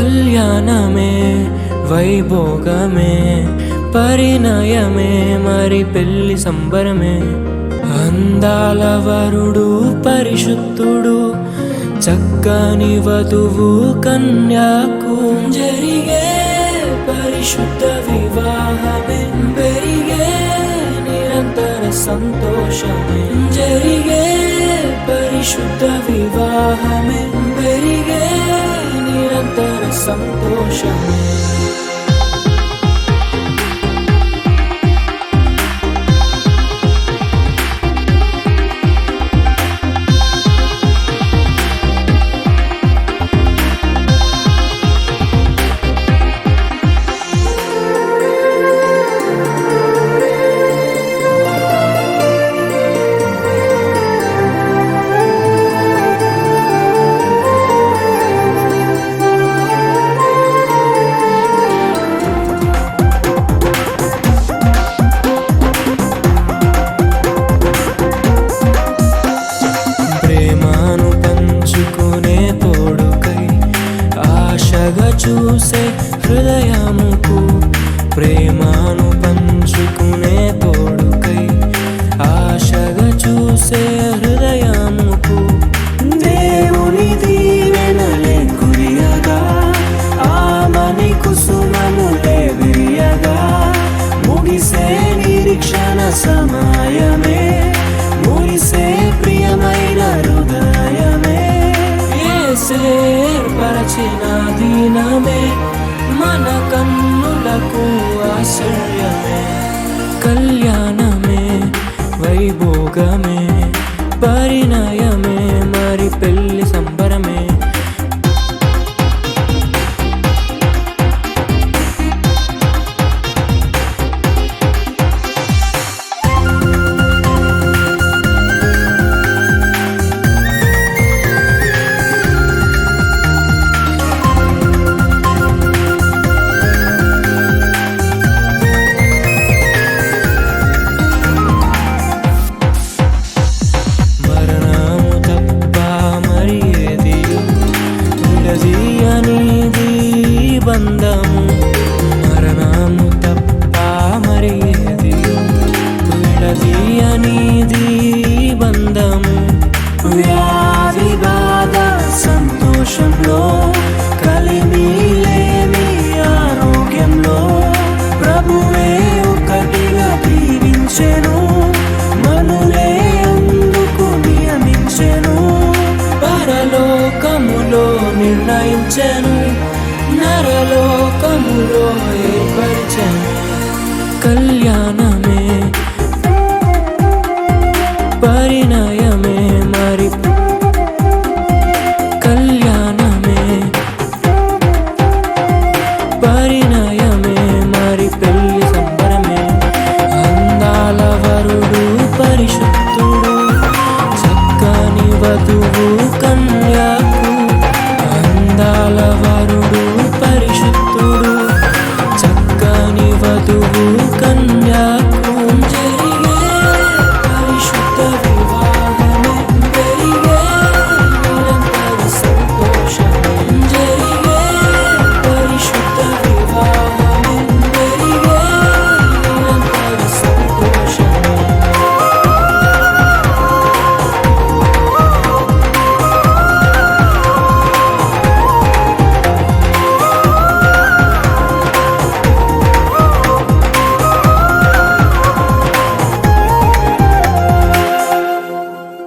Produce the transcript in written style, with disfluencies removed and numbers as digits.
కళ్యాణమే వైభోగమే పరిణయమే మరి పెళ్లి సంబరమే అందాల వరుడు పరిశుద్ధుడు చక్కని వధువు కన్యాకు జరిగే పరిశుద్ధ వివాహమే పెరిగే నిరంతర సంతోషమే జరిగే పరిశుద్ధ వివాహమే పెరిగే నిరంతర సంతోషమే చూసే హృదయముకు ప్రేమను పంచుకునే తోడుకై ఆశగా చూసే హృదయముకు దేవుని దీవెనలే కురియగా ఆమని కుసుమములే విరియగా ముగిసే నిరీక్షణ సమయమే ముగిసే ప్రియమైన హృదయమే ఏర్పరచిన దీనమే మన కన్నులకు ఆశ్చర్యమే కళ్యాణమే వైభోగమే పరిణయమే మరి పెళ్లి సంబరమే బంధము మరణము తప్ప మరి ఏది విడదీయనిది బంధము